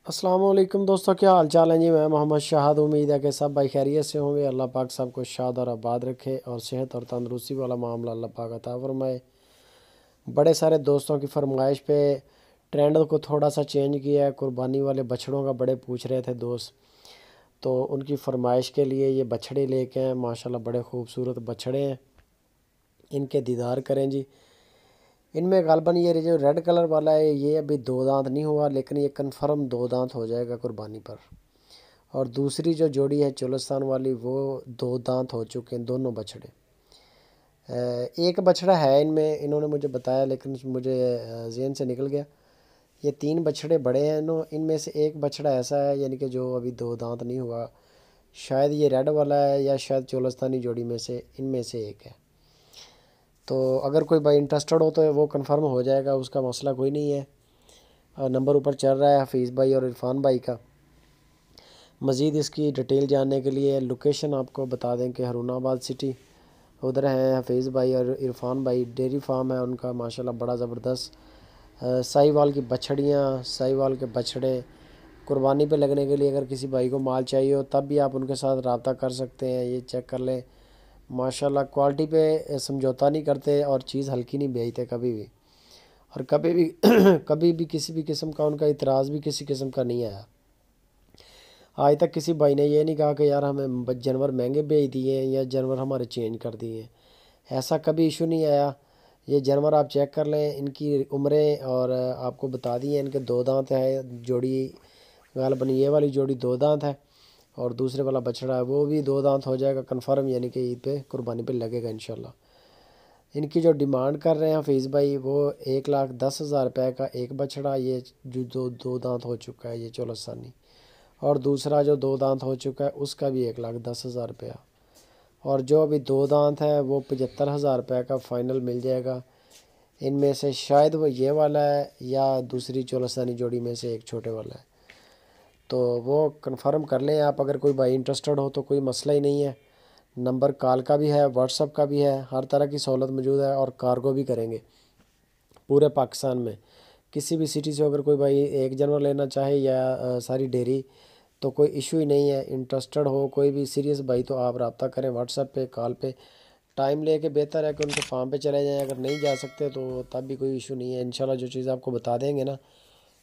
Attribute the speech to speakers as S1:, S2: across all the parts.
S1: السلام علیکم دوستوں، کیا حال چال ہیں جی؟ میں محمد شاہد، امید ہے کہ سب بھائی خیریت سے ہوں گے۔ اللہ پاک سب کو شاد اور آباد رکھے اور صحت اور تندرستی والا معاملہ اللہ پاک عطا فرمائے۔ بڑے سارے دوستوں کی فرمائش پہ ٹرینڈ کو تھوڑا سا چینج کیا ہے۔ قربانی والے بچڑوں کا بڑے پوچھ رہے تھے دوست، تو ان کی فرمائش کے لیے یہ بچھڑے لے کے ہیں۔ ماشاءاللہ بڑے خوبصورت بچھڑے ہیں، ان کے دیدار کریں جی۔ ان میں غالباً یہ جو ریڈ کلر والا ہے یہ ابھی 2 دانت نہیں ہوا، لیکن یہ کنفرم 2 دانت ہو جائے گا قربانی پر۔ اور دوسری جو جوڑی ہے چولستان والی، وہ 2 دانت ہو چکے ہیں دونوں بچھڑے۔ ایک بچڑا ہے ان میں، انہوں نے مجھے بتایا لیکن مجھے ذہن سے نکل گیا۔ یہ 3 بچھڑے بڑے ہیں، ان میں سے ایک بچڑا ایسا ہے یعنی کہ جو ابھی 2 دانت نہیں ہوا۔ شاید یہ ریڈ والا ہے یا شاید چولستانی جوڑی میں سے ان میں سے ایک ہے۔ تو اگر کوئی بھائی انٹرسٹڈ ہو تو وہ کنفرم ہو جائے گا، اس کا مسئلہ کوئی نہیں ہے۔ نمبر اوپر چل رہا ہے حفیظ بھائی اور عرفان بھائی کا۔ مزید اس کی ڈیٹیل جاننے کے لیے لوکیشن آپ کو بتا دیں کہ ہارون آباد سٹی، ادھر ہیں حفیظ بھائی اور عرفان بھائی۔ ڈیری فارم ہے ان کا ماشاءاللہ بڑا زبردست۔ سائی وال کی بچھڑیاں، سائی وال کے بچھڑے قربانی پہ لگنے کے لیے اگر کسی بھائی کو مال چاہیے ہو تب بھی آپ ان کے ساتھ رابطہ کر سکتے ہیں۔ یہ چیک کر لیں، ماشاءاللہ کوالٹی پہ سمجھوتا نہیں کرتے اور چیز ہلکی نہیں بھیجتے کبھی بھی، اور کبھی بھی کسی بھی قسم کا ان کا اعتراض بھی کسی قسم کا نہیں آیا۔ آج تک کسی بھائی نے یہ نہیں کہا کہ یار ہمیں جانور مہنگے بھیج دیے ہیں یا جانور ہمارے چینج کر دیے ہیں، ایسا کبھی ایشو نہیں آیا۔ یہ جانور آپ چیک کر لیں، ان کی عمریں اور آپ کو بتا دی ہیں۔ ان کے 2 دانت ہے جوڑی، غالباً یہ والی جوڑی 2 دانت ہے اور دوسرے والا بچڑا ہے وہ بھی 2 دانت ہو جائے گا کنفرم، یعنی کہ عید پہ قربانی پہ لگے گا انشاءاللہ۔ ان کی جو ڈیمانڈ کر رہے ہیں حفیظ بھائی، وہ 1,10,000 روپے کا ایک بچڑا، یہ جو 2 دانت ہو چکا ہے یہ چولستانی، اور دوسرا جو 2 دانت ہو چکا ہے اس کا بھی 1,10,000 روپیہ، اور جو ابھی 2 دانت ہے وہ 75,000 روپے کا فائنل مل جائے گا۔ ان میں سے شاید وہ یہ والا ہے یا دوسری چولستانی جوڑی میں سے ایک چھوٹے والا ہے، تو وہ کنفرم کر لیں آپ۔ اگر کوئی بھائی انٹرسٹڈ ہو تو کوئی مسئلہ ہی نہیں ہے۔ نمبر کال کا بھی ہے، واٹس ایپ کا بھی ہے، ہر طرح کی سہولت موجود ہے، اور کارگو بھی کریں گے پورے پاکستان میں۔ کسی بھی سٹی سے اگر کوئی بھائی ایک جانور لینا چاہے یا ساری ڈیری، تو کوئی ایشو ہی نہیں ہے۔ انٹرسٹڈ ہو کوئی بھی سیریس بھائی تو آپ رابطہ کریں واٹس ایپ پہ، کال پہ۔ ٹائم لے کے بہتر ہے کہ ان کے فارم پہ چلے جائیں، اگر نہیں جا سکتے تو تب بھی کوئی ایشو نہیں ہے۔ انشاءاللہ جو چیز آپ کو بتا دیں گے نا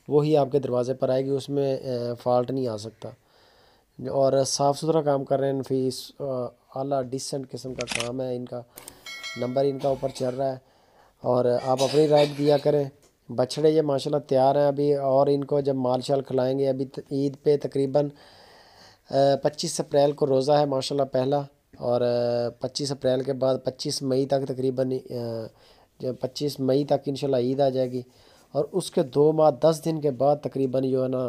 S1: وہی آپ کے دروازے پر آئے گی، اس میں فالٹ نہیں آ سکتا۔ اور صاف ستھرا کام کر رہے ہیں، نفیس اعلیٰ ڈیسنٹ قسم کا کام ہے ان کا۔ نمبر ان کا اوپر چل رہا ہے اور آپ اپنی رائے دیا کریں۔ بچھڑے یہ ماشاءاللہ تیار ہیں ابھی، اور ان کو جب مال شال کھلائیں گے ابھی عید پہ تقریباً 25 اپریل کو روزہ ہے ماشاءاللہ پہلا، اور 25 اپریل کے بعد 25 مئی تک تقریباً 25 مئی تک انشاءاللہ عید آ جائے گی، اور اس کے 2 ماہ 10 دن کے بعد تقریباً جو ہے نا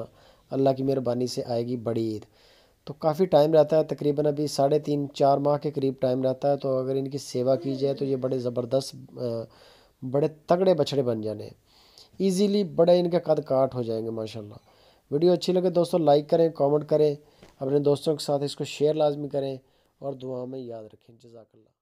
S1: اللہ کی مہربانی سے آئے گی بڑی عید۔ تو کافی ٹائم رہتا ہے، تقریباً ابھی 3.5-4 ماہ کے قریب ٹائم رہتا ہے۔ تو اگر ان کی سیوا کی جائے تو یہ بڑے زبردست بڑے تگڑے بچھڑے بن جانے ہیں، ایزیلی بڑے ان کے قد کاٹ ہو جائیں گے ماشاءاللہ۔ ویڈیو اچھی لگے دوستوں لائک کریں، کامنٹ کریں، اپنے دوستوں کے ساتھ اس کو شیئر لازمی کریں، اور دعا میں یاد رکھیں۔ جزاک اللہ۔